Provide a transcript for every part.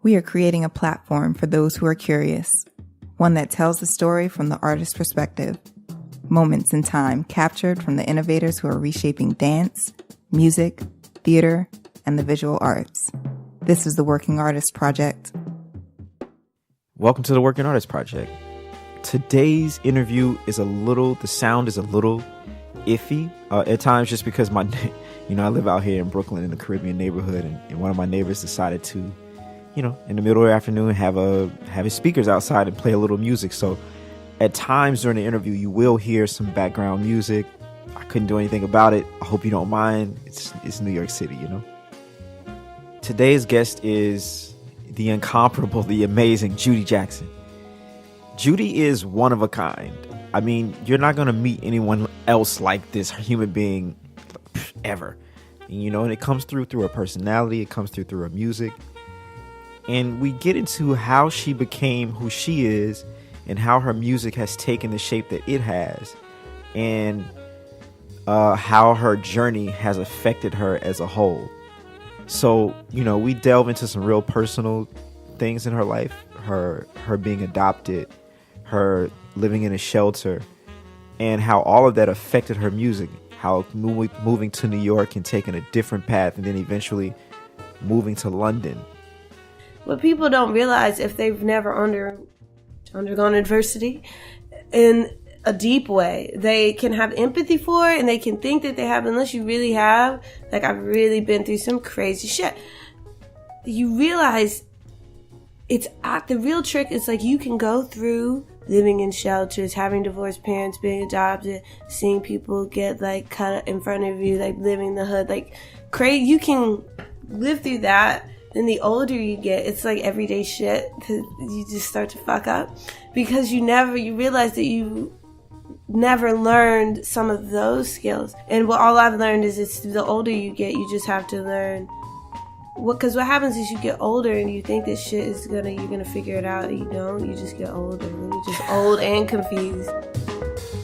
We are creating a platform for those who are curious, one that tells the story from the artist's perspective. Moments in time captured from the innovators who are reshaping dance, music, theater, and the visual arts. This is the Working Artist Project. Welcome to the Working Artist Project. Today's interview is the sound is a little iffy at times, just because I live out here in Brooklyn in the Caribbean neighborhood, and one of my neighbors decided to, in the middle of the afternoon, have his speakers outside and play a little music. So at times during the interview, you will hear some background music. I couldn't do anything about it. I hope you don't mind. It's New York City, Today's guest is the incomparable, the amazing Judi Jackson. Judi is one of a kind. I mean, you're not going to meet anyone else like this human being ever. And it comes through her personality. It comes through her music. And we get into how she became who she is and how her music has taken the shape that it has, and how her journey has affected her as a whole. So, we delve into some real personal things in her life, her being adopted, her living in a shelter, and how all of that affected her music, how moving to New York and taking a different path, and then eventually moving to London. What people don't realize, if they've never undergone adversity in a deep way, they can have empathy for it, and they can think that they have, unless you really have. Like, I've really been through some crazy shit. You realize the real trick is, like, you can go through living in shelters, having divorced parents, being adopted, seeing people get, like, cut in front of you, like, living the hood, like, crazy. You can live through that. Then the older you get, it's like everyday shit. You just start to fuck up because you realize that you never learned some of those skills. And all I've learned is the older you get, you just have to learn. Because what happens is you get older and you think this shit is you're gonna figure it out. And you don't. You just get older. And you're just old and confused.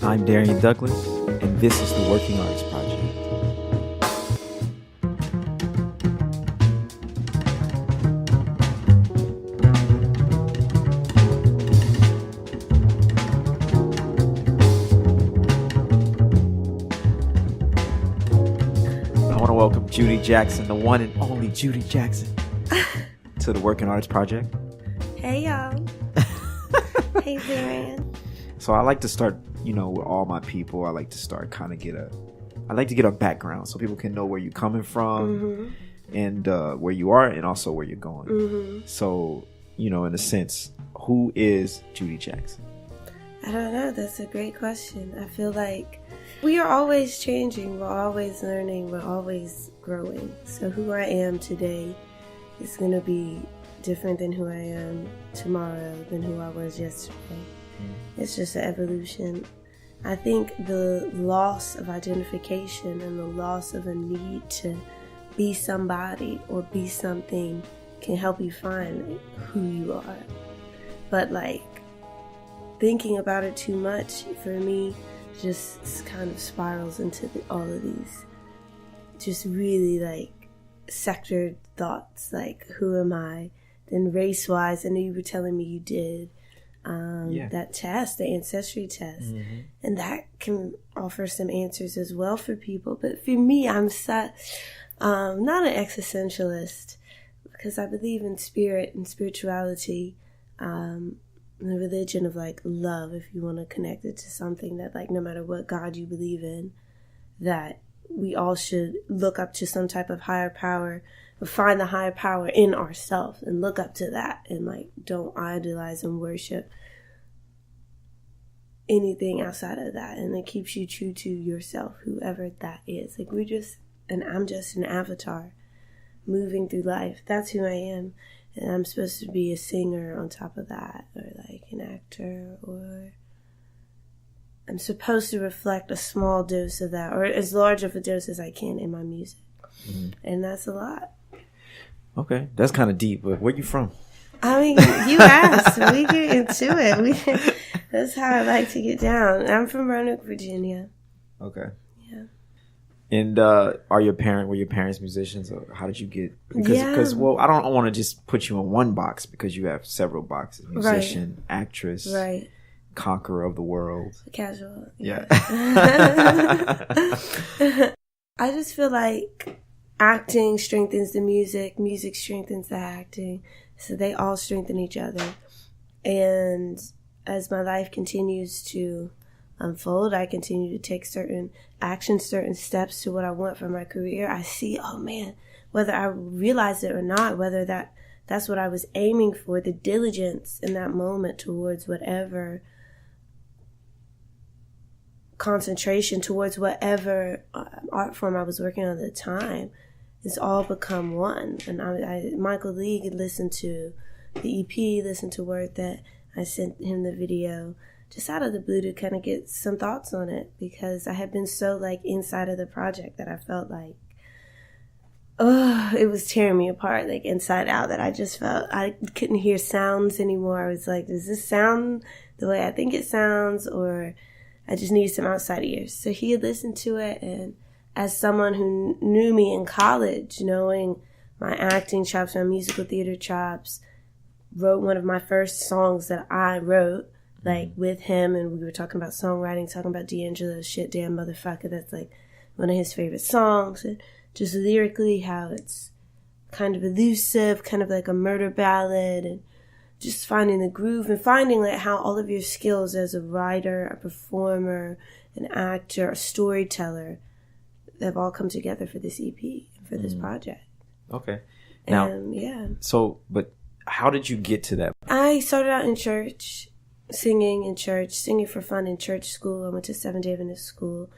I'm Darian Douglas, and this is the Working Artist Project. Welcome Judi Jackson, the one and only Judi Jackson, to the Working Artist Project. Hey, y'all. Hey, Darian. So I like to start, with all my people. I like to start I like to get a background so people can know where you're coming from, and where you are, and also where you're going. Mm-hmm. So, in a sense, who is Judi Jackson? I don't know. That's a great question. I feel like we are always changing, we're always learning, we're always growing. So who I am today is going to be different than who I am tomorrow, than who I was yesterday. It's just an evolution. I think the loss of identification and the loss of a need to be somebody or be something can help you find who you are. But thinking about it too much, for me, just kind of spirals into all of these just really sectored thoughts, like who am I? Then race-wise, I know you were telling me you did that test, the ancestry test, and that can offer some answers as well for people. But for me, I'm not an existentialist, because I believe in spirit and spirituality, the religion of love, if you want to connect it to something that no matter what God you believe in, that we all should look up to some type of higher power, or find the higher power in ourselves and look up to that, and don't idolize and worship anything outside of that, and it keeps you true to yourself, whoever that is. I'm just an avatar moving through life. That's who I am. And I'm supposed to be a singer on top of that, or an actor, or I'm supposed to reflect a small dose of that, or as large of a dose as I can in my music. Mm-hmm. And that's a lot. Okay, that's kind of deep, but where you from? I mean, you asked. We get into it. That's how I like to get down. I'm from Roanoke, Virginia. Okay. Yeah. And were your parents musicians, or how did you get? Because I don't want to just put you in one box because you have several boxes: musician, actress, right, conqueror of the world, casual. Yeah. I just feel like acting strengthens the music, music strengthens the acting, so they all strengthen each other. And as my life continues to unfold, I continue to take certain actions, certain steps to what I want for my career. I see, oh man, whether I realize it or not, whether that's what I was aiming for, the diligence in that moment towards whatever concentration, towards whatever art form I was working on at the time, it's all become one. And Michael Lee could listen to the EP, listen to Word That. I sent him the video just out of the blue to kind of get some thoughts on it, because I had been so like inside of the project that I felt like, it was tearing me apart, like inside out, that I just felt I couldn't hear sounds anymore. I was like, does this sound the way I think it sounds, or I just needed some outside ears? So he had listened to it, and as someone who knew me in college, knowing my acting chops, my musical theater chops, wrote one of my first songs that I wrote, like with him, and we were talking about songwriting, talking about D'Angelo's Shit Damn Motherfucker. That's like one of his favorite songs, and just lyrically how it's kind of elusive, kind of like a murder ballad, and just finding the groove and finding like how all of your skills as a writer, a performer, an actor, a storyteller, they've all come together for this EP and for this project. Okay. Now, So, but how did you get to that? I started out in church, singing in church, singing for fun in church school. I went to Seventh Day Adventist school,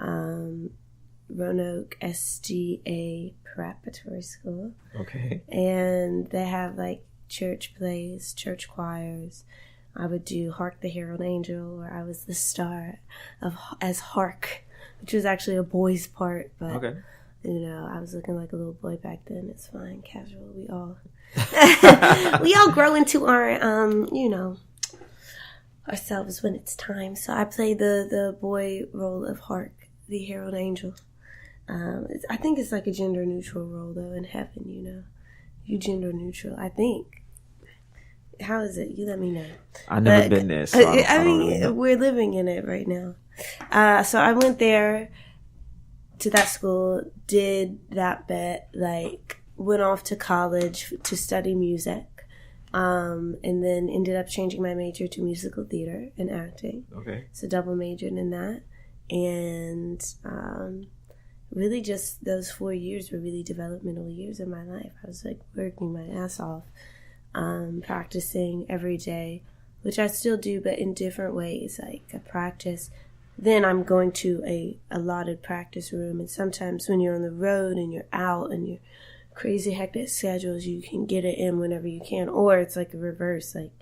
Roanoke SDA Preparatory School. Okay. And they have like church plays, church choirs. I would do Hark the Herald Angel, where I was the star as Hark, which was actually a boy's part, but you know, I was looking like a little boy back then. It's fine, casual. We all grow into our you know, ourselves when it's time. So I played the boy role of Hark the Herald Angel. I think it's like a gender neutral role though in heaven, you know. You gender neutral, I think. How is it? You let me know. I've never been there, so I mean, really know. We're living in it right now. So I went there to that school, did that bit, like went off to college to study music, and then ended up changing my major to musical theater and acting. Okay. So double majored in that, and really just those 4 years were really developmental years in my life. I was like working my ass off. Practicing every day, which I still do, but in different ways. Like I practice, then I'm going to a allotted practice room, and sometimes when you're on the road and you're out and you're crazy hectic schedules, you can get it in whenever you can, or it's like a reverse, like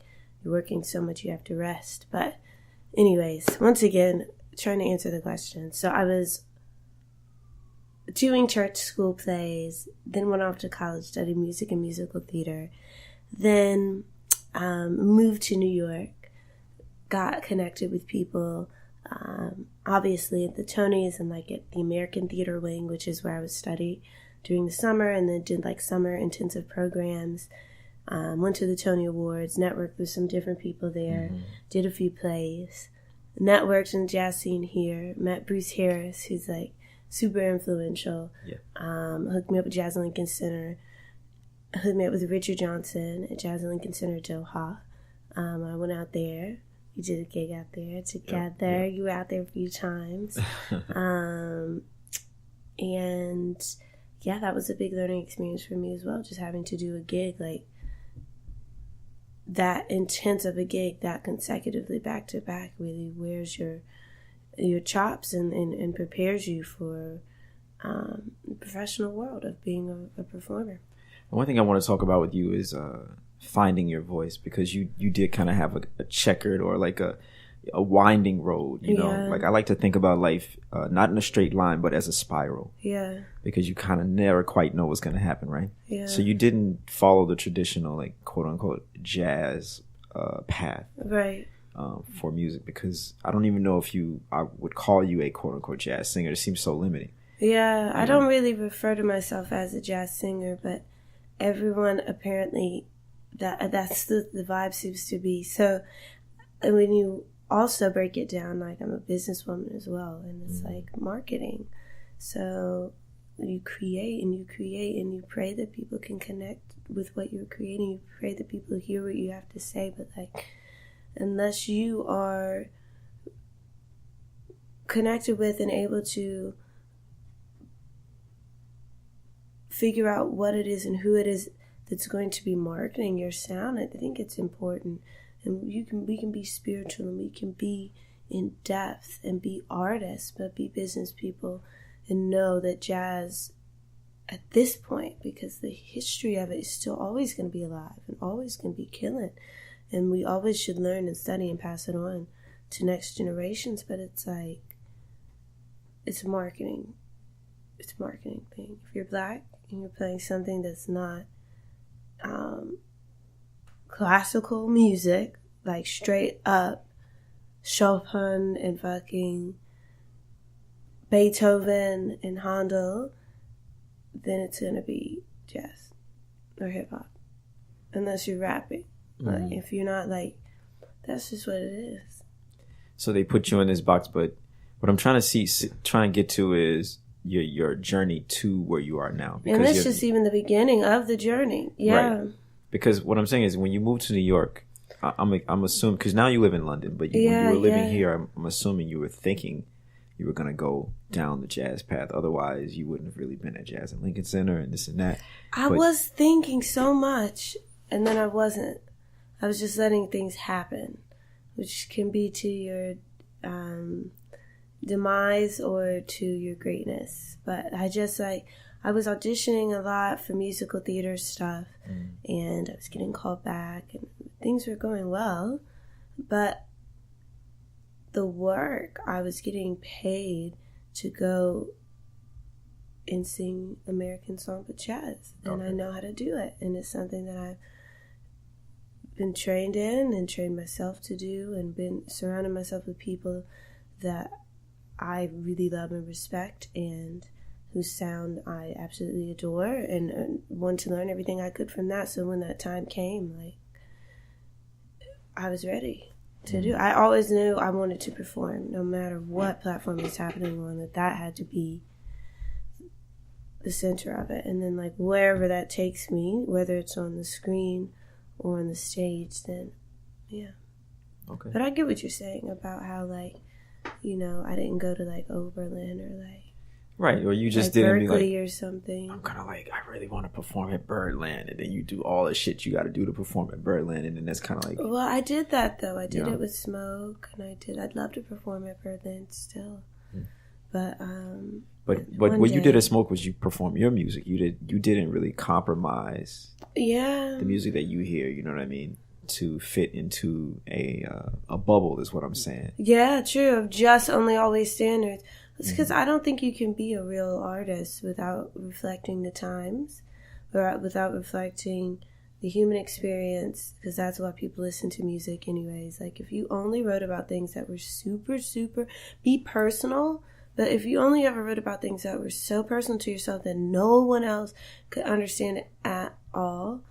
you're working so much you have to rest. But anyways, once again, trying to answer the question. So I was doing church school plays, then went off to college, studied music and musical theater. Then moved to New York, got connected with people, obviously at the Tonys and like at the American Theater Wing, which is where I would study during the summer, and then did like summer intensive programs, went to the Tony Awards, networked with some different people there, did a few plays, networked in the jazz scene here, met Bruce Harris, who's like super influential, hooked me up at Jazz Lincoln Center, hooked me up with Richard Johnson at Jazz Lincoln Center, Doha. I went out there. You did a gig out there together. Yep. You were out there a few times. And yeah, that was a big learning experience for me as well, just having to do a gig like that intense of a gig that consecutively back to back really wears your chops and prepares you for the professional world of being a performer. One thing I want to talk about with you is finding your voice, because you did kind of have a checkered or like a winding road, you know. Like I like to think about life not in a straight line, but as a spiral. Yeah. Because you kind of never quite know what's going to happen, right? Yeah. So you didn't follow the traditional, like, quote unquote, jazz path. Right. For music, because I don't even know if I would call you a quote unquote jazz singer. It seems so limiting. Yeah, I don't really refer to myself as a jazz singer, but everyone apparently, that's the vibe seems to be. So when you also break it down, like I'm a businesswoman as well, and it's like marketing. So you create and you create and you pray that people can connect with what you're creating. You pray that people hear what you have to say, but like unless you are connected with and able to figure out what it is and who it is that's going to be marketing your sound, I think it's important. And we can be spiritual and we can be in depth and be artists, but be business people and know that jazz at this point, because the history of it is still always going to be alive and always going to be killing. And we always should learn and study and pass it on to next generations. But it's like, it's marketing. It's a marketing thing. If you're black and you're playing something that's not classical music, like straight up Chopin and fucking Beethoven and Handel, then it's gonna be jazz or hip hop, unless you're rapping. Like, if you're not, like, that's just what it is. So they put you in this box, but what I'm trying to get to is your journey to where you are now. And that's just even the beginning of the journey. Yeah. Right. Because what I'm saying is, when you moved to New York, I'm assuming, because now you live in London, but when you were living here, I'm assuming you were thinking you were going to go down the jazz path. Otherwise, you wouldn't have really been at Jazz at Lincoln Center and this and that. I was thinking so much, and then I wasn't. I was just letting things happen, which can be to your demise or to your greatness. But I just, like, I was auditioning a lot for musical theater stuff, and I was getting called back, and things were going well. But the work, I was getting paid to go and sing American songbook jazz, and I know how to do it, and it's something that I've been trained in and trained myself to do, and been surrounding myself with people that I really love and respect, and whose sound I absolutely adore, and want to learn everything I could from that. So when that time came, like, I was ready to do. I always knew I wanted to perform, no matter what platform was happening on, that had to be the center of it. And then, like, wherever that takes me, whether it's on the screen or on the stage, then yeah. Okay. But I get what you're saying about how, like, you know, I didn't go to, like, Oberlin or, like, right, or you just like didn't Berkeley be like, or something. I'm kind of like, I really want to perform at Birdland, and then you do all the shit you got to do to perform at Birdland, and then that's kind of like. Well, I did that though. I did it with Smoke, and I'd love to perform at Birdland still, but what you did at Smoke was you perform your music. You didn't really compromise. Yeah. The music that you hear, you know what I mean, to fit into a bubble is what I'm saying. Yeah, true. Of just only always standards. It's because I don't think you can be a real artist without reflecting the times, or without reflecting the human experience, because that's why people listen to music anyways. Like, if you only wrote about things that were super, super, be personal, but if you only ever wrote about things that were so personal to yourself that no one else could understand it at all,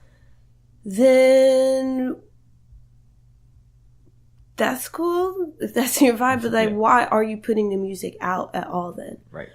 then that's cool if that's your vibe, but like, why are you putting the music out at all then? Right.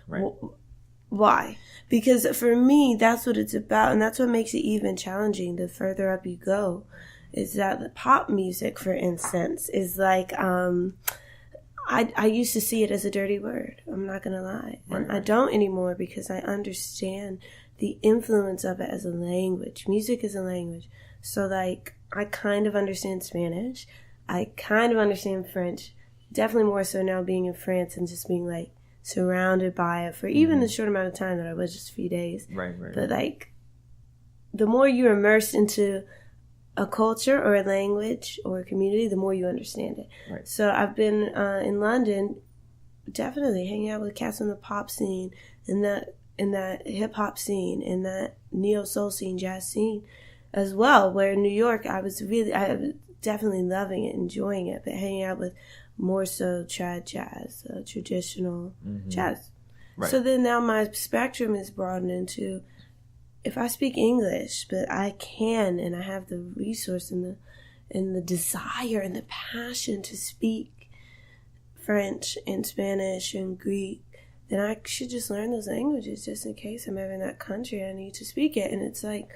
Why? Because for me, that's what it's about, and that's what makes it even challenging the further up you go, is that the pop music, for instance, is like, I used to see it as a dirty word. I'm not going to lie. And I don't anymore, because I understand the influence of it as a language. Music is a language. So, like, I kind of understand Spanish. I kind of understand French, definitely more so now being in France and just being, like, surrounded by it for even the short amount of time that I was, just a few days. Right. But, like, the more you're immersed into a culture or a language or a community, the more you understand it. Right. So I've been in London, definitely hanging out with cats in the pop scene, in that hip-hop scene, in that neo-soul scene, jazz scene as well, where in New York I was definitely loving it, enjoying it, but hanging out with more so trad jazz, traditional jazz. Right. So then now my spectrum is broadened into, if I speak English, but I can, and I have the resource and the desire and the passion to speak French and Spanish and Greek, then I should just learn those languages just in case I'm ever in that country. I need to speak it. And it's like,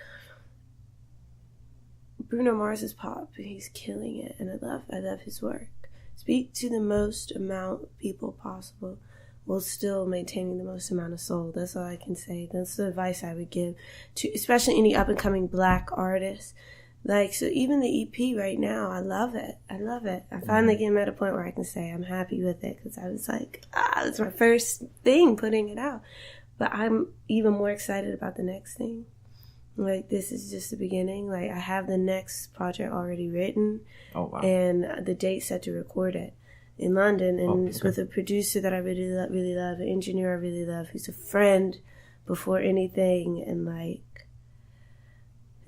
Bruno Mars is pop, and he's killing it, and I love his work. Speak to the most amount of people possible while still maintaining the most amount of soul. That's all I can say. That's the advice I would give to, especially any up and coming Black artists. Like, so even the EP right now, I love it. I finally came at a point where I can say I'm happy with it, because I was like, it's my first thing putting it out. But I'm even more excited about the next thing. Like, this is just the beginning. Like, I have the next project already written. Oh, wow. And the date set to record it in London. And it's with a producer that I really love, an engineer I really love, who's a friend before anything. And, like,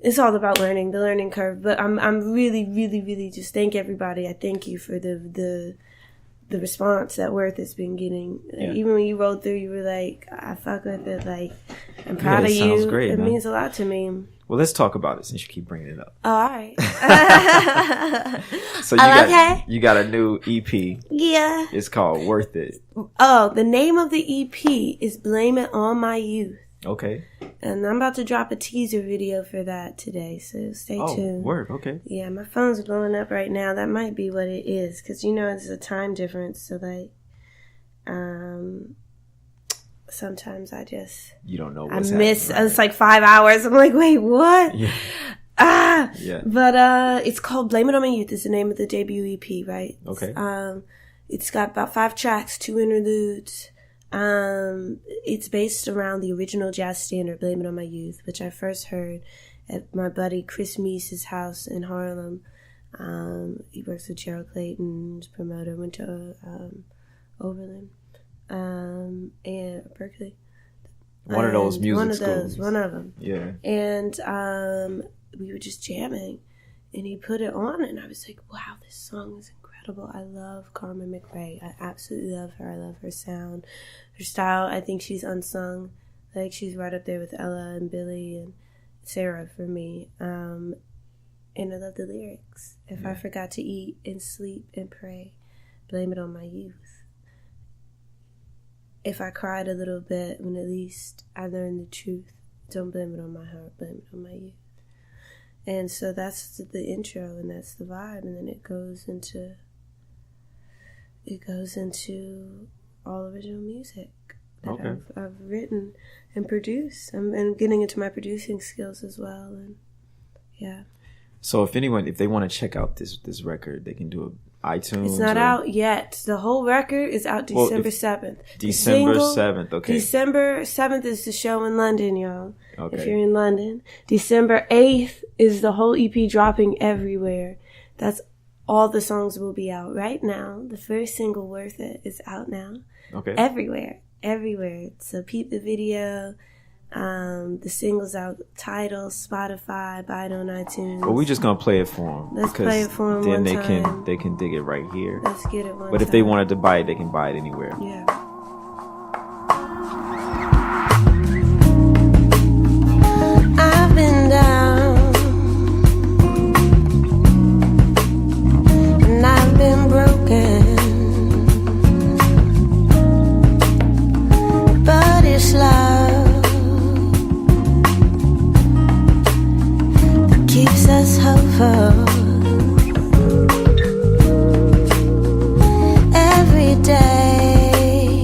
it's all about the learning curve. But I'm really just thank everybody. I thank you for the response that Worth has been getting. Yeah. Even when you rolled through, you were like, I fuck with it. Like, I'm proud of you. Sounds great, it man. Means a lot to me. Well, let's talk about it since you keep bringing it up. Oh, all right. So you got a new EP. Yeah. It's called Worth It. Oh, the name of the EP is Blame It On My Youth. Okay. And I'm about to drop a teaser video for that today, so stay tuned. Word, okay. Yeah, my phone's blowing up right now. That might be what it is, because there's a time difference, so like, sometimes you don't know what's happening. Right? It's like 5 hours. I'm like, wait, what? Yeah. Yeah. But it's called Blame It On My Youth. Is the name of the debut EP, right? Okay. It's got about 5 tracks, 2 interludes. It's based around the original jazz standard, Blame It On My Youth, which I first heard at my buddy Chris Meese's house in Harlem. He works with Gerald Clayton's promoter, went to Oberlin, and Berkeley. One of those music schools. One of them. Yeah. And we were just jamming, and he put it on, and I was like, wow, this song is incredible. I love Carmen McRae. I absolutely love her. I love her sound, her style. I think she's unsung. Like, she's right up there with Ella and Billie and Sarah for me. And I love the lyrics. If I forgot to eat and sleep and pray, blame it on my youth. If I cried a little bit, when at least I learned the truth, don't blame it on my heart, blame it on my youth. And so that's the intro, and that's the vibe, and then it goes into all original music that I've written and produced. I'm getting into my producing skills as well, and yeah. So if they want to check out this record, they can do it iTunes. It's not out yet. The whole record is out December 7th. December 7th, okay. December 7th is the show in London, y'all. Okay. If you're in London. December 8th is the whole EP dropping everywhere. That's all the songs will be out right now. The first single, Worth It, is out now. Okay. Everywhere. So peep the video. The single's out, Tidal, Spotify, buy it on iTunes. Well, we just gonna play it for them. Let's play it for them. Then one they can dig it right here. Let's get it one But time. if they wanted to buy it, they can buy it anywhere. Yeah. I've been down, and I've been broken, but it's love that keeps us hopeful. Every day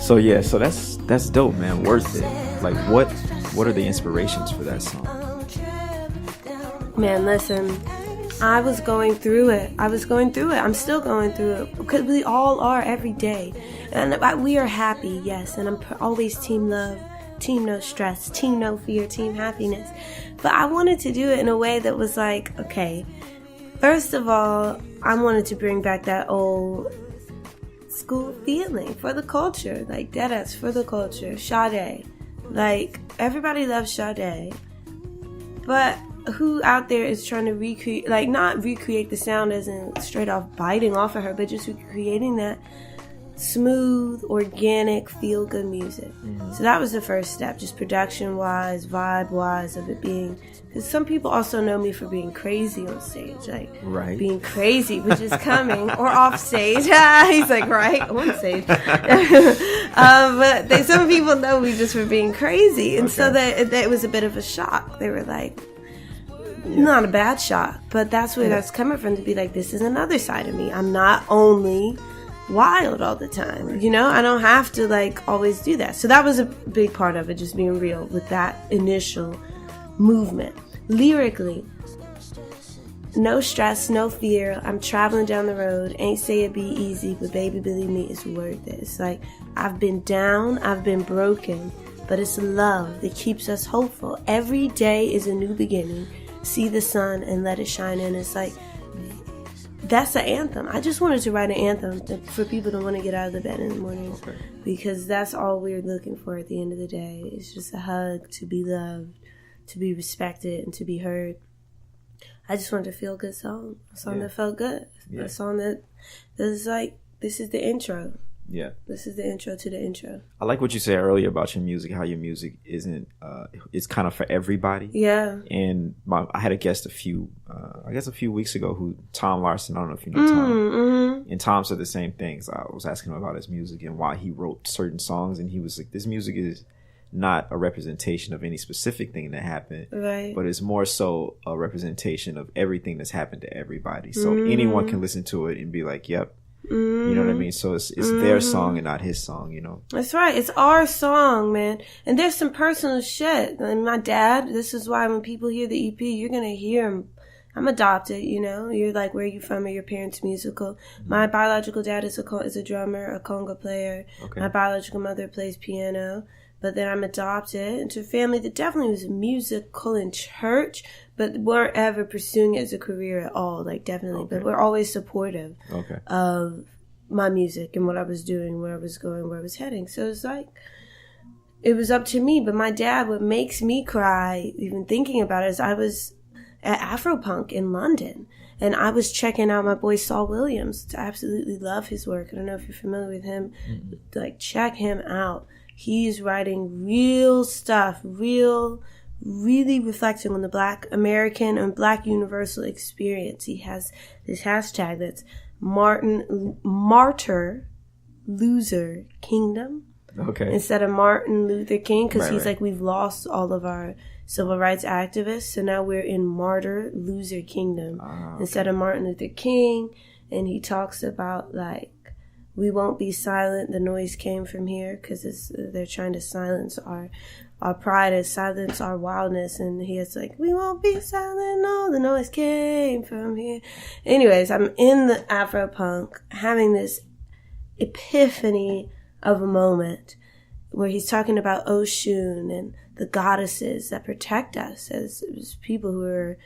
So yeah, so that's dope, man. Worth it. Like, what are the inspirations for that song? Man, listen, I was going through it. I'm still going through it, because we all are every day. And we are happy, yes. And I'm always team love, team no stress, team no fear, team happiness. But I wanted to do it in a way that was like, okay, first of all, I wanted to bring back that old school feeling for the culture, like deadass for the culture. Sade, like everybody loves Sade, but who out there is trying to recreate, like not recreate the sound as in straight off biting off of her, but just recreating that smooth, organic, feel good music. So that was the first step, just production wise, vibe wise, of it being, because some people also know me for being crazy on stage, like being crazy, which is coming, or off stage. He's like, right, on stage. But some people know me just for being crazy, and so that was a bit of a shock. They were like, not a bad shock, but that's where that's coming from, to be like, this is another side of me. I'm not only wild all the time, you know, I don't have to like always do that. So that was a big part of it, just being real with that initial movement. Lyrically, no stress, no fear, I'm traveling down the road, ain't say it be easy, but baby believe me, it's worth it. It's like, I've been down, I've been broken, but it's love that keeps us hopeful. Every day is a new beginning. See the sun and let it shine in. It's like, that's an anthem. I just wanted to write an anthem for people to want to get out of the bed in the morning, because that's all we're looking for at the end of the day. It's just a hug, to be loved, to be respected, and to be heard. I just wanted to feel a good song. A song that felt good. A song that is like, this is the intro. Yeah. This is the intro to the intro. I like what you said earlier about your music, how your music isn't, it's kind of for everybody. Yeah. And I had a guest a few weeks ago, Tom Larson, I don't know if you know Tom. Mm-hmm. And Tom said the same things. I was asking him about his music and why he wrote certain songs. And he was like, this music is not a representation of any specific thing that happened, but it's more so a representation of everything that's happened to everybody. So anyone can listen to it and be like, yep. You know what I mean? So it's their song and not his song, you know? That's right. It's our song, man. And there's some personal shit. And my dad, this is why when people hear the EP, you're going to hear him. I'm adopted, you know? You're like, where are you from? Are your parents musical? My biological dad is a drummer, a conga player. My biological mother plays piano. But then I'm adopted into a family that definitely was musical in church, but weren't ever pursuing it as a career at all, like definitely. But we're always supportive of my music and what I was doing, where I was going, where I was heading. So it's like, it was up to me. But my dad, what makes me cry, even thinking about it, is I was at Afropunk in London, and I was checking out my boy Saul Williams. I absolutely love his work. I don't know if you're familiar with him. Like, check him out. He's writing real stuff, really reflecting on the Black American and Black universal experience. He has this hashtag that's Martyr Loser Kingdom. Instead of Martin Luther King, because he's like, we've lost all of our civil rights activists, so now we're in Martyr Loser Kingdom instead of Martin Luther King. And he talks about, like, we won't be silent. The noise came from here, because they're trying to silence our pride, and silence our wildness. And he is like, we won't be silent. No, the noise came from here. Anyways, I'm in the Afropunk having this epiphany of a moment where he's talking about Oshun and the goddesses that protect us as people who are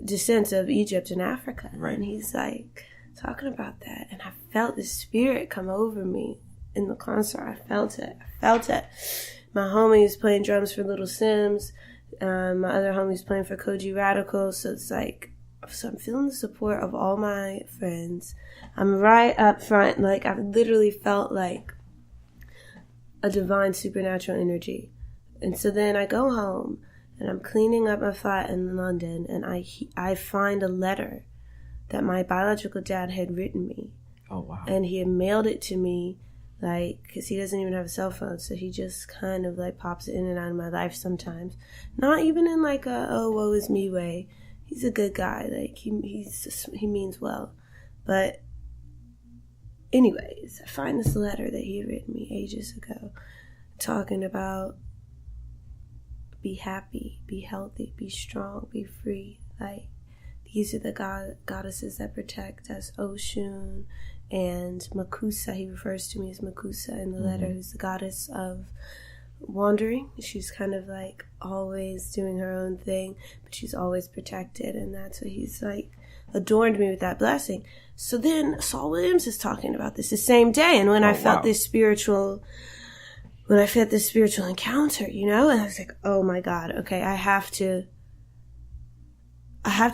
descendants of Egypt and Africa. And he's like, talking about that, and I felt the spirit come over me in the concert. I felt it. My homie was playing drums for Little Sims. My other homie's playing for Koji Radical. So it's like, so I'm feeling the support of all my friends. I'm right up front. Like, I literally felt like a divine supernatural energy. And so then I go home, and I'm cleaning up my flat in London, and I find a letter that my biological dad had written me. Oh, wow. And he had mailed it to me, like, because he doesn't even have a cell phone, so he just kind of, like, pops in and out of my life sometimes. Not even in, like, a, oh, woe is me way. He's a good guy. Like, he means well. But anyways, I find this letter that he had written me ages ago, talking about be happy, be healthy, be strong, be free. Like, these are the goddesses that protect us. Oshun and Makusa, he refers to me as Makusa in the letter, who's the goddess of wandering. She's kind of like always doing her own thing, but she's always protected, and that's what he's like adorned me with that blessing. So then Saul Williams is talking about this the same day, and when I felt this spiritual encounter, you know, and I was like, oh my God, okay, I have to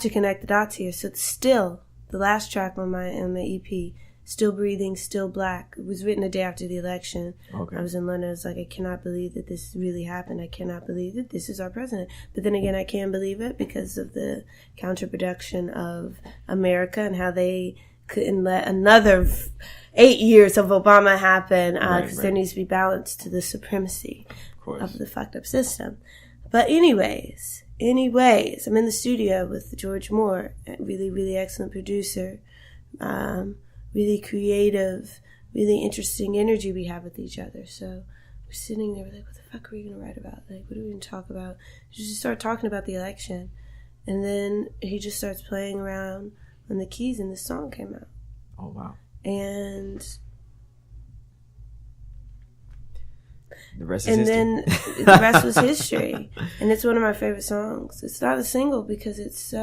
connect the dots here. So Still, the last track on my EP, Still Breathing, Still Black, it was written the day after the election. Okay. I was in London. I was like, I cannot believe that this really happened. I cannot believe that this is our president. But then again, I can believe it because of the counterproduction of America and how they couldn't let another 8 years of Obama happen because there needs to be balance to the supremacy of the fucked up system. But anyways, I'm in the studio with George Moore, a really, really excellent producer, really creative, really interesting energy we have with each other. So we're sitting there, we're like, what the fuck are we going to write about? Like, what are we going to talk about? We just start talking about the election. And then he just starts playing around on the keys and the song came out. Oh, wow. And the rest is history. And then the rest was history. And it's one of my favorite songs. It's not a single because it's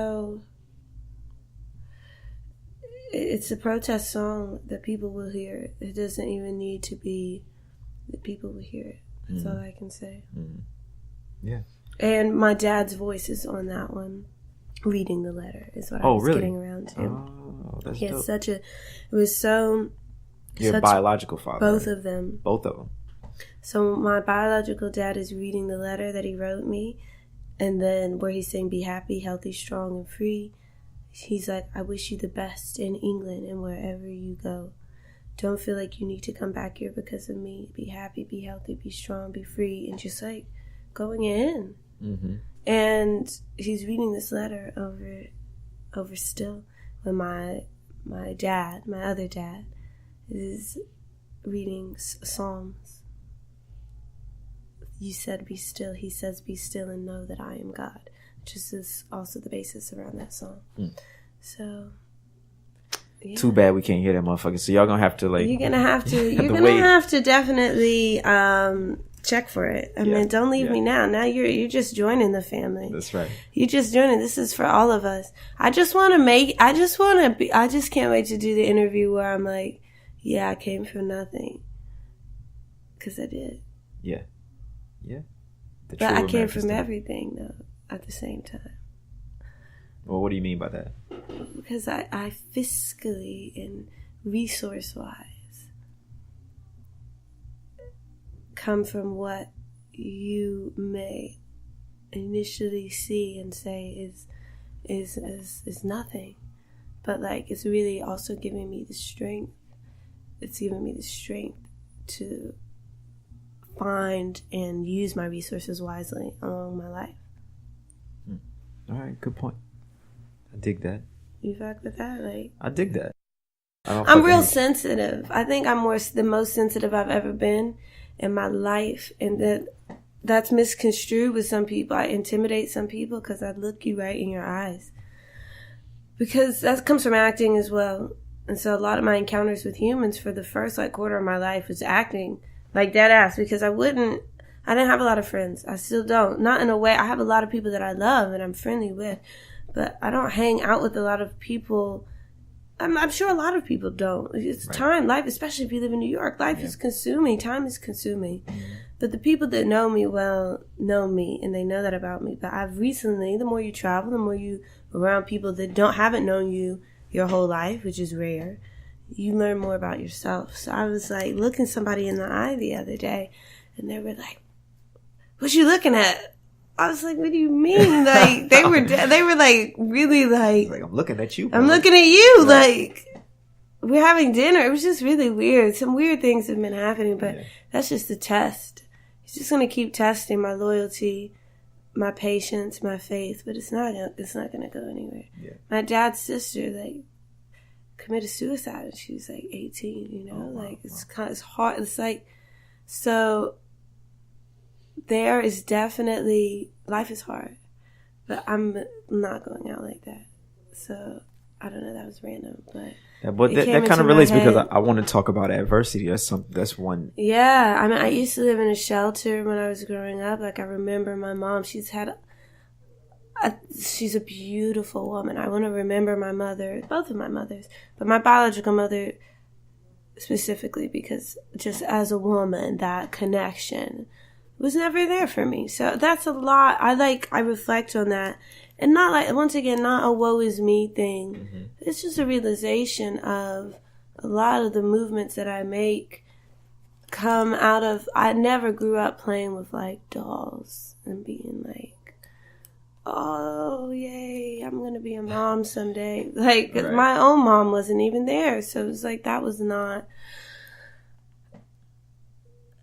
a protest song that people will hear. It doesn't even need to be that people will hear it. That's all I can say. Yeah. And my dad's voice is on that one. Reading the letter is what I was getting around to. Oh, that's he had dope. it was so... Your biological father. Both of them. Both of them. So my biological dad is reading the letter that he wrote me, and then where he's saying, be happy, healthy, strong, and free. He's like, I wish you the best in England and wherever you go. Don't feel like you need to come back here because of me. Be happy, be healthy, be strong, be free, and just like going in. Mm-hmm. And he's reading this letter over Still when my dad, my other dad, is reading Psalms. You said be still. He says be still and know that I am God, which is also the basis around that song. So yeah. Too bad we can't hear that motherfucker. So y'all gonna have to like. You're gonna have to definitely check for it. I mean, don't leave me now. Now you're just joining the family. That's right. You're just joining. This is for all of us. I just can't wait to do the interview where I'm like, yeah, I came from nothing. Because I did. Yeah. Yeah. But I came from everything, though, at the same time. Well, what do you mean by that? Because I fiscally and resource-wise come from what you may initially see and say is nothing. But, like, it's really also giving me the strength. It's giving me the strength to find and use my resources wisely along my life. All right, good point. I dig that. You fuck with that? Like, I dig that. I'm real sensitive. I think I'm the most sensitive I've ever been in my life, and that's misconstrued with some people. I intimidate some people because I look you right in your eyes. Because that comes from acting as well. And so a lot of my encounters with humans for the first quarter of my life was acting, like dead ass, because I didn't have a lot of friends. I still don't. Not in a way. I have a lot of people that I love and I'm friendly with, but I don't hang out with a lot of people. I'm sure a lot of people don't. It's time, life, especially if you live in New York. Life is consuming. Time is consuming. But the people that know me well know me, and they know that about me. But I've recently, the more you travel, the more you around people that haven't known you your whole life, which is rare, you learn more about yourself. So I was like looking somebody in the eye the other day, and they were like, "What you looking at?" I was like, "What do you mean?" Like they were like really like I'm looking at you. I'm looking at you. Like we're having dinner. It was just really weird. Some weird things have been happening, but that's just a test. It's just gonna keep testing my loyalty, my patience, my faith, but it's not gonna go anywhere. My dad's sister committed suicide and she was like 18, you know? It's hard. It's like, so there is definitely, life is hard, but I'm not going out like that. So I don't know, that was random, but that kind of relates because I want to talk about adversity. That's one. Yeah, I mean, I used to live in a shelter when I was growing up. Like, I remember my mom, she's a beautiful woman. I want to remember my mother, both of my mothers, but my biological mother specifically, because just as a woman, that connection was never there for me. So that's a lot. I reflect on that. And not like, once again, not a woe is me thing. Mm-hmm. It's just a realization of a lot of the movements that I make come out of, I never grew up playing with like dolls and being like, oh, yay, I'm going to be a mom someday. Like, right. My own mom wasn't even there. So it was like, that was not,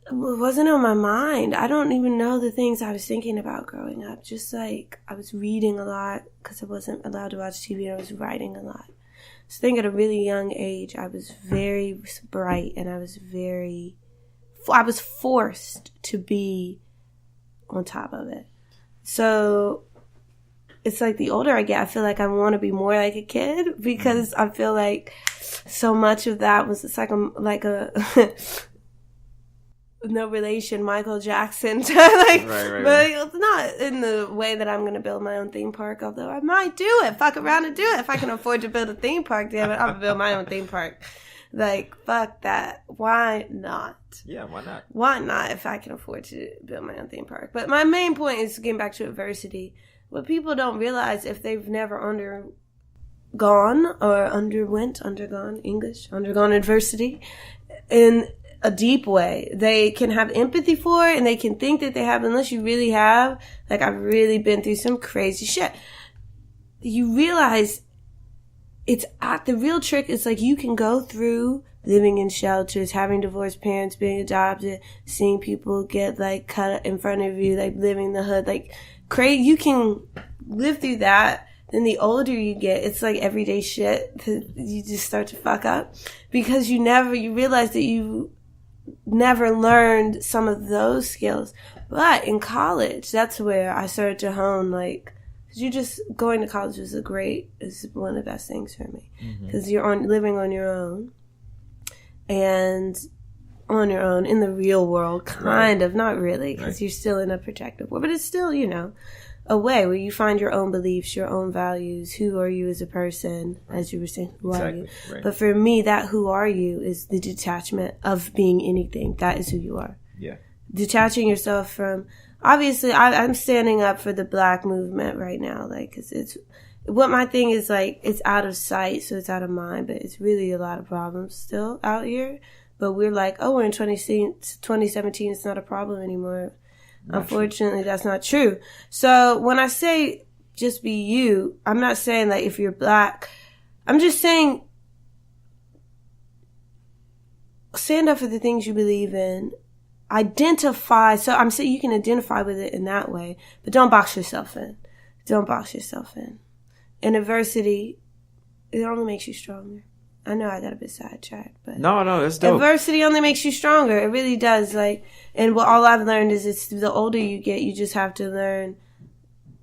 it wasn't on my mind. I don't even know the things I was thinking about growing up. Just like, I was reading a lot because I wasn't allowed to watch TV, and I was writing a lot. So I think at a really young age, I was very bright, and I was forced to be on top of it. So it's like the older I get, I feel like I want to be more like a kid, because I feel like so much of that was, it's like a no relation Michael Jackson to like, right. But not in the way that I'm going to build my own theme park, although I might do it, fuck around and do it. If I can afford to build a theme park, damn it, I'm going to build my own theme park. Like, fuck that. Why not? Yeah, why not? Why not if I can afford to build my own theme park? But my main point is getting back to adversity. What people don't realize, if they've never undergone adversity in a deep way, they can have empathy for it, and they can think that they have, unless you really have, like, I've really been through some crazy shit. You realize the real trick is, like, you can go through living in shelters, having divorced parents, being adopted, seeing people get, like, cut in front of you, like, living the hood, like, crazy. You can live through that. Then the older you get, it's like everyday shit that you just start to fuck up, because you realize that you never learned some of those skills. But in college, that's where I started to hone, like, going to college is one of the best things for me, because you're living on your own, and on your own in the real world, kind of, not really, because you're still in a protective world, but it's still, a way where you find your own beliefs, your own values. Who are you as a person? As you were saying, who are you? Right. But for me, that who are you is the detachment of being anything. That is who you are. Yeah. Detaching yourself from, obviously, I'm standing up for the Black movement right now, like, because it's, what my thing is, like, it's out of sight, so it's out of mind, but it's really a lot of problems still out here. But we're like, oh, we're in 2017, it's not a problem anymore. Unfortunately, that's not true. So when I say just be you, I'm not saying like if you're Black. I'm just saying stand up for the things you believe in. Identify. So I'm saying you can identify with it in that way, but don't box yourself in. Don't box yourself in. In adversity, it only makes you stronger. I know I got a bit sidetracked, but no, that's dope. Adversity only makes you stronger. It really does. Like, and all I've learned is it's the older you get, you just have to learn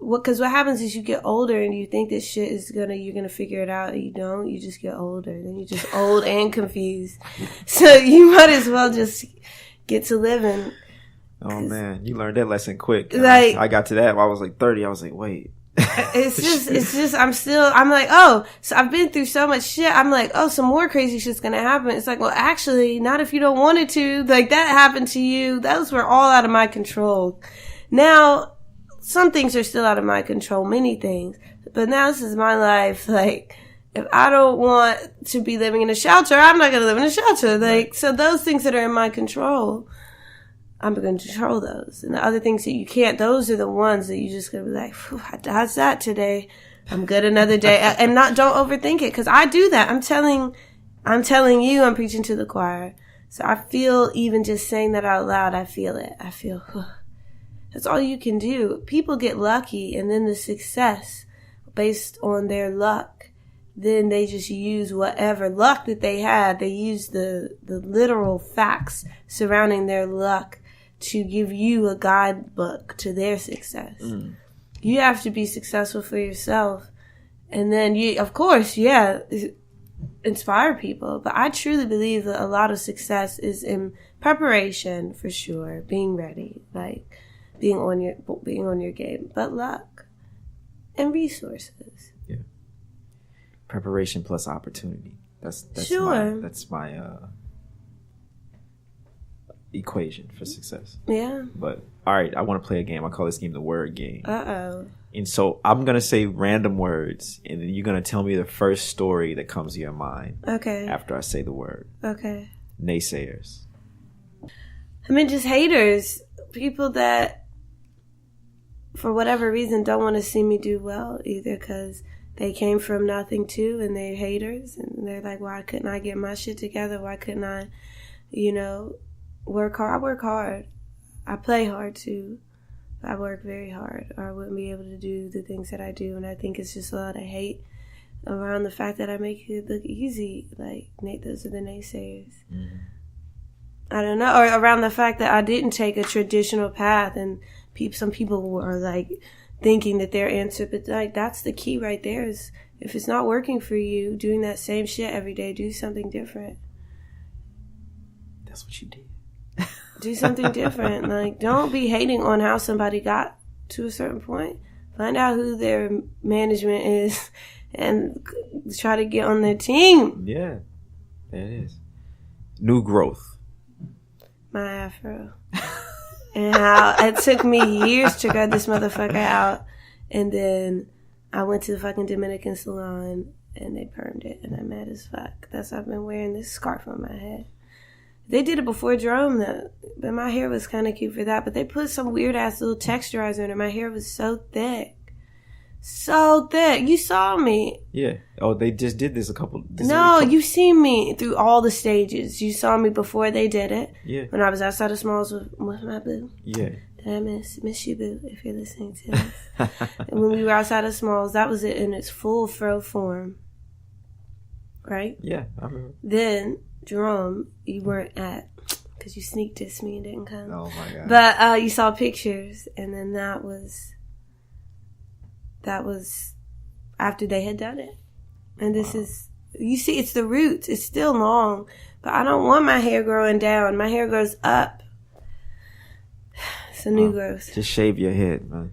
because what happens is you get older and you think this shit is you're gonna figure it out, and you don't. You just get older, then you're just old and confused. So you might as well just get to living. Oh man, you learned that lesson quick. Like, I got to that when I was like 30. I was like, wait. It's just, I'm like, oh, so I've been through so much shit. I'm like, oh, some more crazy shit's gonna happen. It's like, well, actually, not if you don't want it to. Like, that happened to you. Those were all out of my control. Now, some things are still out of my control, many things. But now this is my life. Like, if I don't want to be living in a shelter, I'm not gonna live in a shelter. Like, so those things that are in my control, I'm going to control those. And the other things that you can't, those are the ones that you just going to be like, I dodged that today. I'm good another day. And don't overthink it. Cause I do that. I'm telling you, I'm preaching to the choir. So I feel even just saying that out loud, I feel it. I feel, that's all you can do. People get lucky, and then the success based on their luck then they just use whatever luck that they had. They use the literal facts surrounding their luck to give you a guidebook to their success. You have to be successful for yourself. And then you, of course, inspire people. But I truly believe that a lot of success is in preparation, for sure. Being ready, like being on your game. But luck and resources. Yeah. Preparation plus opportunity. That's sure. my equation for success. Yeah. But all right, I want to play a game. I call this game the word game. Uh-oh. And so I'm going to say random words, and then you're going to tell me the first story that comes to your mind. Okay. After I say the word. Okay. Naysayers. I mean, just haters. People that, for whatever reason, don't want to see me do well, either because they came from nothing too, and they're haters, and they're like, why couldn't I get my shit together? Why couldn't I, work hard? I work hard. I play hard too. I work very hard, or I wouldn't be able to do the things that I do. And I think it's just a lot of hate around the fact that I make it look easy. Like, those are the naysayers. Mm-hmm. I don't know. Or around the fact that I didn't take a traditional path, and some people are like thinking that their answer, but like that's the key right there, is if it's not working for you, doing that same shit every day, do something different. That's what you did. Do something different. Like, don't be hating on how somebody got to a certain point. Find out who their management is and try to get on their team. Yeah, there it is. New growth. My afro. And how it took me years to grow this motherfucker out. And then I went to the fucking Dominican salon and they permed it. And I'm mad as fuck. That's why I've been wearing this scarf on my head. They did it before Jerome, though. But my hair was kind of cute for that. But they put some weird-ass little texturizer in it. My hair was so thick. So thick. You saw me. Yeah. Oh, they just did this you seen me through all the stages. You saw me before they did it. Yeah. When I was outside of Smalls with my boo. Yeah. Did I miss you, boo, if you're listening to this. And when we were outside of Smalls, that was it in its full fro form. Right? Yeah, I remember. Then... Jerome, you weren't at, because you sneak dissed me and didn't come. Oh my God. But you saw pictures, and then that was after they had done it. And this is, you see, it's the roots. It's still long, but I don't want my hair growing down. My hair grows up. It's a new growth. Just shave your head, man.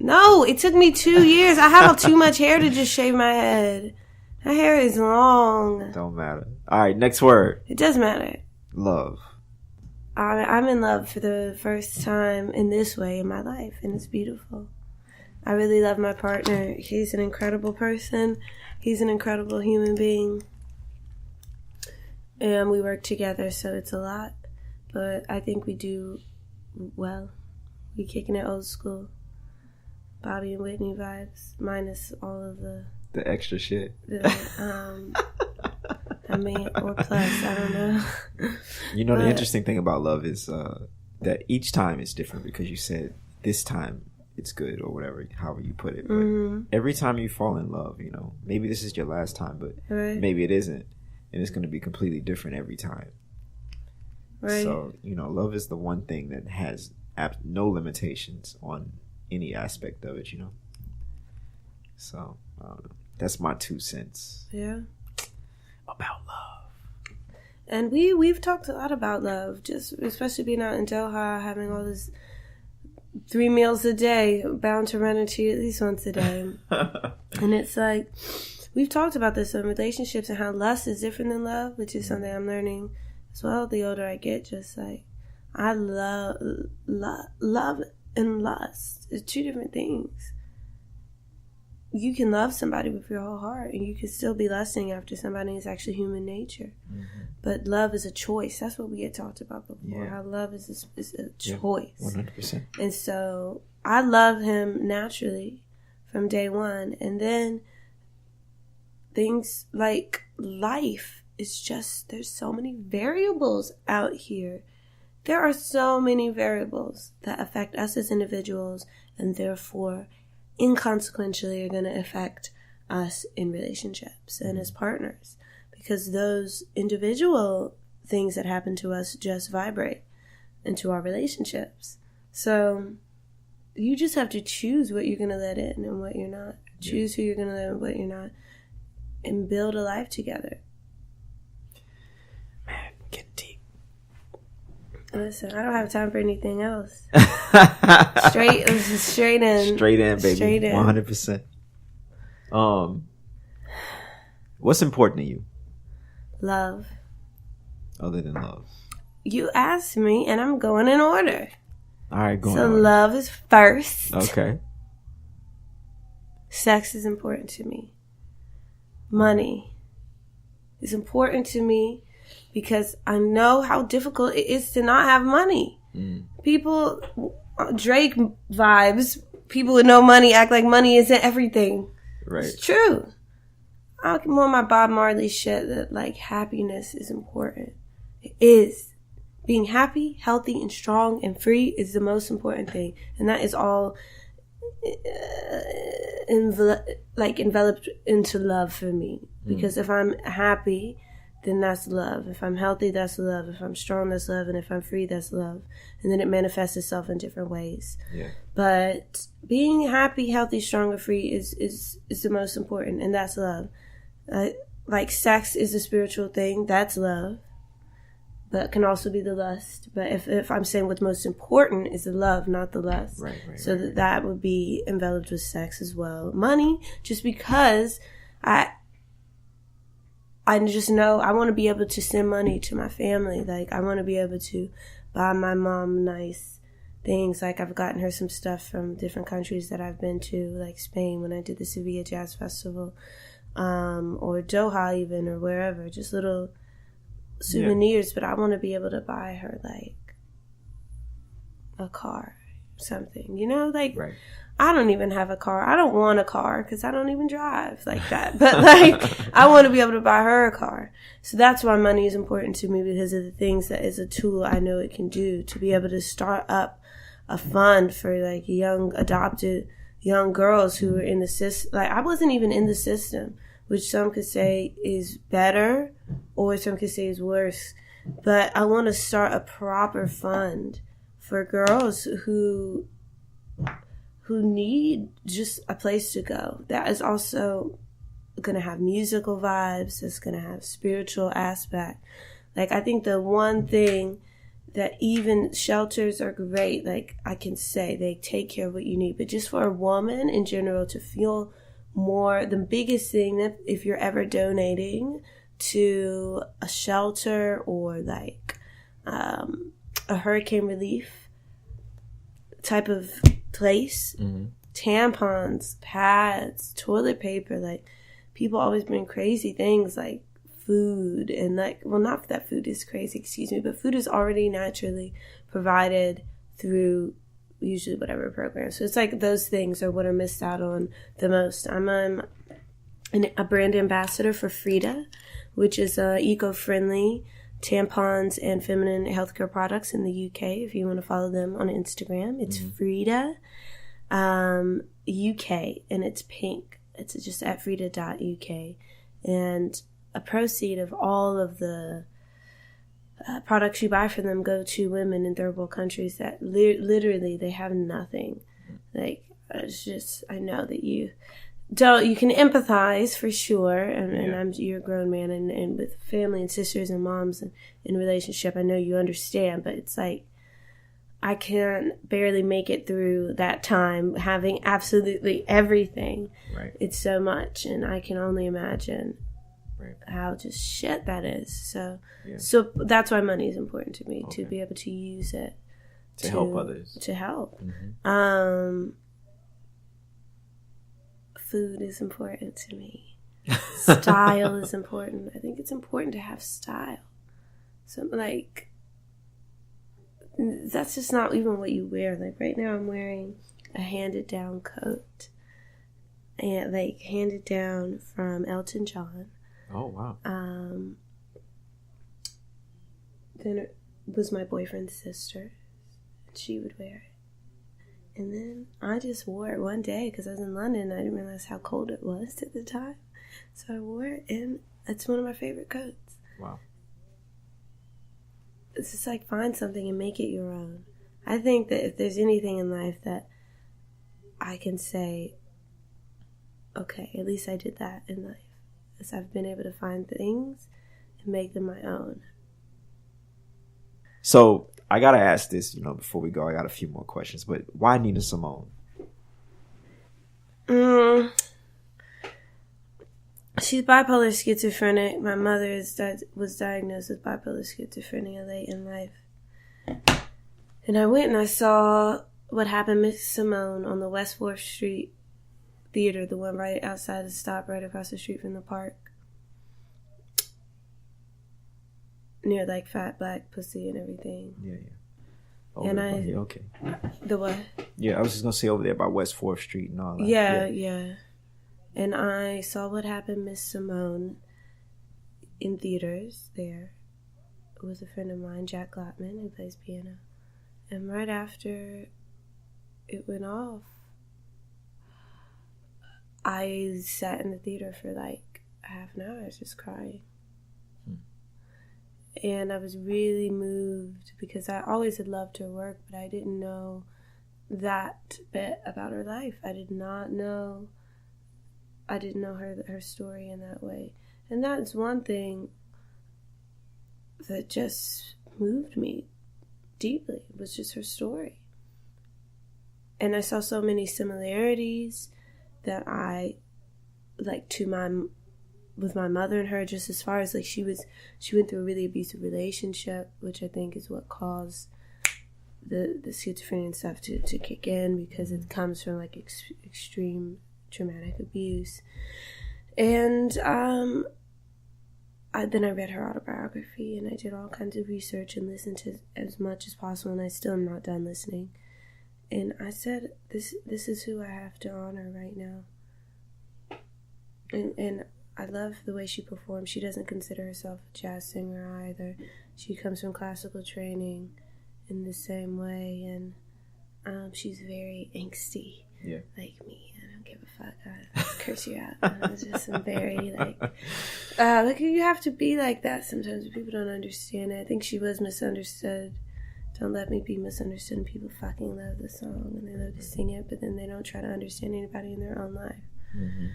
No, it took me 2 years. I have too much hair to just shave my head. My hair is long. Don't matter. All right, next word. It does matter. Love. I'm in love for the first time in this way in my life, and it's beautiful. I really love my partner. He's an incredible person. He's an incredible human being. And we work together, so it's a lot. But I think we do well. We kicking it old school. Bobby and Whitney vibes, minus all of the extra shit. Or plus, I don't know. The interesting thing about love is that each time is different, because you said this time it's good, or whatever, however you put it. But every time you fall in love, maybe this is your last time, but maybe it isn't. And it's going to be completely different every time. Right. So, love is the one thing that has no limitations on any aspect of it, So, that's my 2 cents. Yeah. About love. And we've talked a lot about love, just especially being out in Doha, having all this 3 meals a day, bound to run into you at least once a day. And it's like, we've talked about this in relationships and how lust is different than love, which is something I'm learning as well the older I get. Just like, I love and lust is 2 different things. You can love somebody with your whole heart, and you can still be lusting after somebody. It's actually human nature. Mm-hmm. But love is a choice. That's what we had talked about before. Yeah. How love is a choice. 100%. And so I love him naturally from day one. And then things like life is just, there's so many variables out here. There are so many variables that affect us as individuals, and therefore inconsequentially are going to affect us in relationships and as partners, because those individual things that happen to us just vibrate into our relationships. So you just have to choose what you're going to let in and what you're not. Choose who you're going to let in and what you're not, and build a life together. Man, get deep. Listen, I don't have time for anything else. Straight in. Straight in, baby. Straight in. 100%. What's important to you? Love. Other than love. You asked me, and I'm going in order. All right, go on. So love is first. Okay. Sex is important to me. Money is important to me because I know how difficult it is to not have money. People, Drake vibes, people with no money act like money isn't everything. Right. It's true. I'm on my Bob Marley shit that like happiness is important. It is. Being happy, healthy, and strong and free is the most important thing. And that is all enveloped into love for me. Because if I'm happy, then that's love. If I'm healthy, that's love. If I'm strong, that's love. And if I'm free, that's love. And then it manifests itself in different ways. Yeah. But being happy, healthy, strong, and free is the most important. And that's love. Like sex is a spiritual thing. That's love. But can also be the lust. But if I'm saying what's most important is the love, not the lust. Right. So that would be enveloped with sex as well. Money, just because I just know I want to be able to send money to my family. Like, I want to be able to buy my mom nice things. Like, I've gotten her some stuff from different countries that I've been to, like Spain when I did the Sevilla Jazz Festival, or Doha even, or wherever. Just little souvenirs, but I want to be able to buy her like a car, something, like right. I don't even have a car. I don't want a car because I don't even drive like that. But like, I want to be able to buy her a car. So that's why money is important to me, because of the things that is a tool I know it can do, to be able to start up a fund for like adopted young girls who were in the system. Like, I wasn't even in the system, which some could say is better or some could say is worse. But I want to start a proper fund for girls who need just a place to go. That is also going to have musical vibes. It's going to have spiritual aspect. Like, I think the one thing that even shelters are great, like I can say they take care of what you need, but just for a woman in general to feel more, the biggest thing that if you're ever donating to a shelter or like a hurricane relief type of place, tampons, pads, toilet paper, like people always bring crazy things like food, and like, well, not that food is crazy, excuse me, but food is already naturally provided through usually whatever program. So it's like those things are what are missed out on the most. I'm a brand ambassador for Frida, which is eco-friendly tampons and feminine healthcare products in the UK. If you want to follow them on Instagram, it's Frida UK, and it's pink. It's just at frida.uk. And a proceed of all of the products you buy from them go to women in third world countries that literally they have nothing. Like, it's just, I know that you can empathize for sure, and you're a grown man, and with family and sisters and moms and in relationship, I know you understand, but it's like, I can barely make it through that time having absolutely everything. Right. It's so much, and I can only imagine how just shit that is. So that's why money is important to me, to be able to use it to help others. To help. Food is important to me. Style is important. I think it's important to have style. So like, that's just not even what you wear. Like right now I'm wearing a handed down coat, and like handed down from Elton John. Oh wow. Then it was my boyfriend's sister. She would wear And then I just wore it one day because I was in London and I didn't realize how cold it was at the time. So I wore it, and it's one of my favorite coats. Wow. It's just like find something and make it your own. I think that if there's anything in life that I can say, okay, at least I did that in life, is I've been able to find things and make them my own. So I gotta ask this, before we go. I got a few more questions, but why Nina Simone? She's bipolar schizophrenic. My mother was diagnosed with bipolar schizophrenia late in life. And I went and I saw What Happened Miss Simone on the West 4th Street Theater, the one right outside the stop, right across the street from the park. Near like Fat Black Pussy and everything. Yeah. Okay. The what? Yeah, I was just gonna say over there by West 4th Street and all that. Yeah. And I saw What Happened Miss Simone in theaters there with a friend of mine, Jack Glotman, who plays piano. And right after it went off, I sat in the theater for like half an hour just crying. And I was really moved because I always had loved her work, but I didn't know that bit about her life. I didn't know her story in that way. And that's one thing that just moved me deeply, was just her story. And I saw so many similarities that I like with my mother and her, just as far as like she went through a really abusive relationship, which I think is what caused the schizophrenia and stuff to kick in, because it comes from like extreme traumatic abuse. And then I read her autobiography, and I did all kinds of research and listened to as much as possible, and I still am not done listening. And I said, this is who I have to honor right now. And I love the way she performs. She doesn't consider herself a jazz singer either. She comes from classical training in the same way, and she's very angsty, like me. I don't give a fuck. I'll curse you out. I'm very like you have to be like that sometimes. People don't understand it. I think she was misunderstood. Don't let me be misunderstood. And people fucking love the song and they love to sing it, but then they don't try to understand anybody in their own life. Mm-hmm.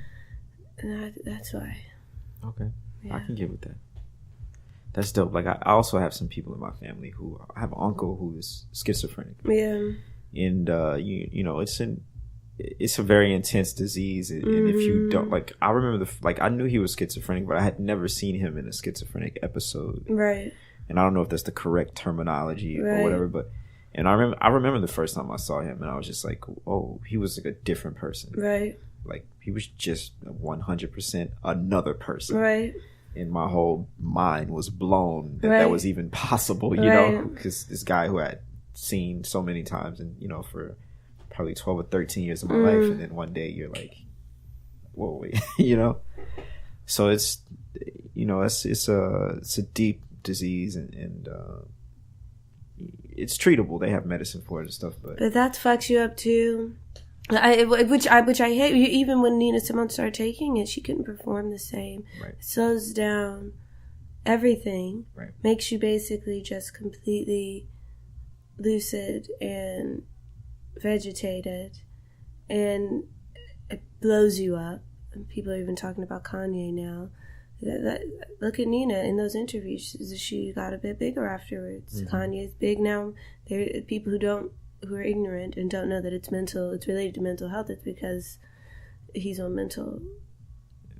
And that's why. Okay. Yeah. I can get with that. That's dope. Like, I also have some people in my family who, I have an uncle who is schizophrenic. Yeah. And, it's a very intense disease. And if you don't, like, I remember I knew he was schizophrenic, but I had never seen him in a schizophrenic episode. Right. And I don't know if that's the correct terminology or whatever, but, and I remember the first time I saw him, and I was just like, oh, he was like a different person. Right. Like, he was just 100% another person. Right. And my whole mind was blown that was even possible, you know? Because this guy who I had seen so many times and, for probably 12 or 13 years of my life. And then one day you're like, whoa, So it's, it's a deep disease and it's treatable. They have medicine for it and stuff. But that fucks you up too. Which I hate. Even when Nina Simone started taking it, she couldn't perform the same. Right. It slows down everything. Right. Makes you basically just completely lucid and vegetated, and it blows you up. And people are even talking about Kanye now. Look at Nina in those interviews. She got a bit bigger afterwards. Mm-hmm. Kanye's big now. There are people who are ignorant and don't know that it's related to mental health. It's because he's on mental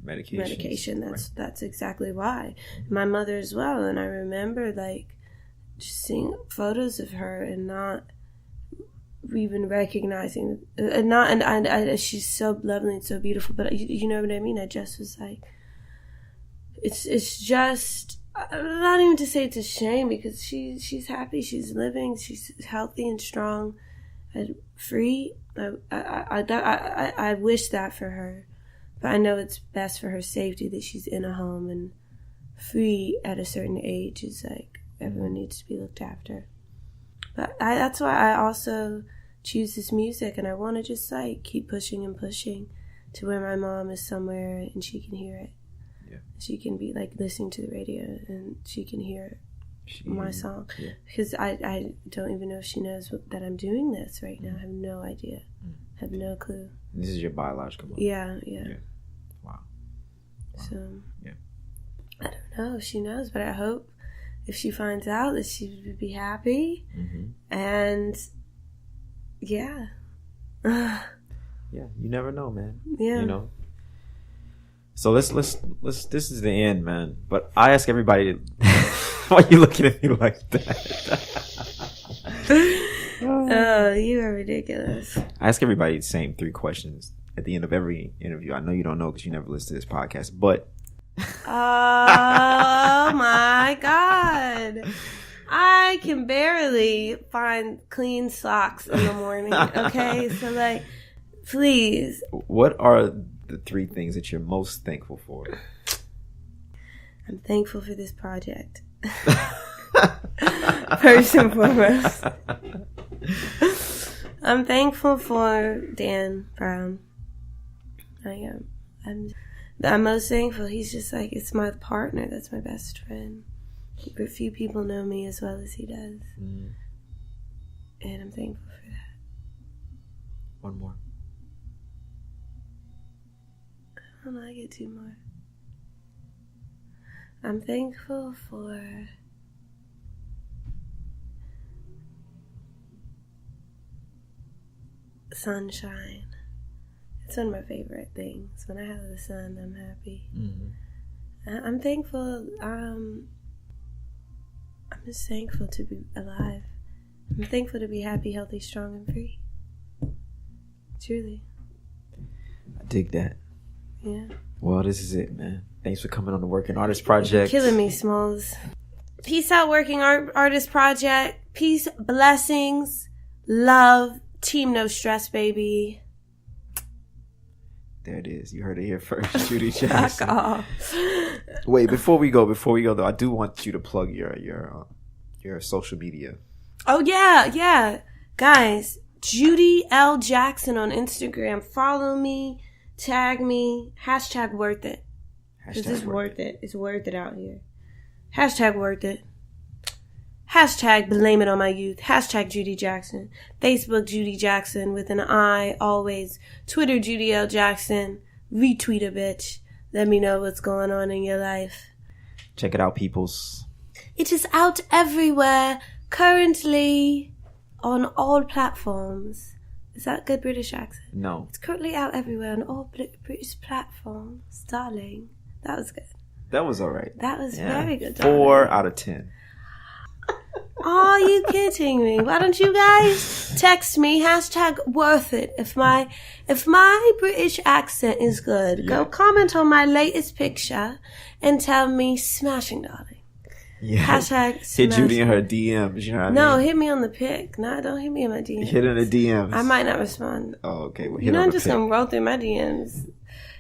medication. That's exactly why. My mother as well. And I remember just seeing photos of her and not even recognizing she's so lovely and so beautiful, but you know what I mean? I just was like, it's just, not even to say it's a shame, because she's happy, she's living, she's healthy and strong and free. I wish that for her, but I know it's best for her safety that she's in a home and free at a certain age. Is like, everyone needs to be looked after. But that's why I also choose this music, and I want to just like keep pushing and pushing to where my mom is somewhere and she can hear it. Yeah. She can be like listening to the radio and she can hear my song. Yeah. Because I don't even know if she knows that I'm doing this right now. I have no idea. I have no clue. This is your biological mom. Yeah. Wow. So yeah. I don't know if she knows, but I hope if she finds out that she would be happy. And yeah. Yeah, you never know, man. Yeah. You know. So let's this is the end, man. But I ask everybody why are you looking at me like that? Oh, you are ridiculous. I ask everybody the same 3 questions at the end of every interview. I know you don't know because you never listen to this podcast, but oh my God. I can barely find clean socks in the morning. Okay, so like, please. What are the 3 things that you're most thankful for? I'm thankful for this project. First and foremost. I'm thankful for Dan Brown. I am. I'm most thankful. He's just like, it's my partner. That's my best friend. But few people know me as well as he does. And I'm thankful for that. One more. I don't know, I get 2 more. I'm thankful for sunshine. It's one of my favorite things. When I have the sun, I'm happy. I'm thankful. I'm just thankful to be alive. I'm thankful to be happy, healthy, strong, and free. Truly. I dig that. Yeah. Well, this is it, man. Thanks for coming on the Working Artist Project. You're killing me, Smalls. Peace out, Working Artist Project. Peace, blessings, love, team no stress, baby. There it is. You heard it here first. Judi Jackson. Fuck off. Wait, before we go though, I do want you to plug your social media. Oh yeah. Guys, Judi L. Jackson on Instagram. Follow me, tag me, # worth it. Because it's worth it. It's worth it out here. # worth it. # blame it on my youth. # Judi Jackson. Facebook Judi Jackson with an I always. Twitter Judi L. Jackson. Retweet a bitch. Let me know what's going on in your life. Check it out, peoples. It is out everywhere. Currently on all platforms. Is that good British accent? No. It's currently out everywhere on all British platforms. Darling. That was good. That was all right. That was very good. 4 out of 10. Are you kidding me? Why don't you guys text me # worth it if my British accent is good? Go comment on my latest picture and tell me smashing, darling. Yeah. # hit Judi in her DMs. You know what I mean? No, hit me on the pic. No, don't hit me in my DMs. Hit in the DMs. I might not respond. Oh, okay. Well, You're not just gonna roll through my DMs.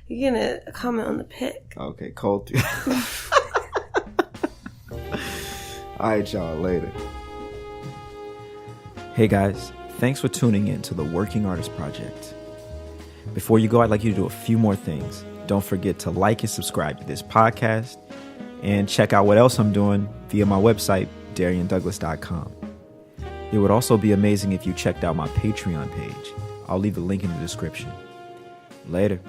You're gonna comment on the pic. Okay, cold through. All right, y'all. Later. Hey guys, thanks for tuning in to the Working Artist Project. Before you go, I'd like you to do a few more things. Don't forget to like and subscribe to this podcast and check out what else I'm doing via my website, DarianDouglas.com. It would also be amazing if you checked out my Patreon page. I'll leave the link in the description. Later.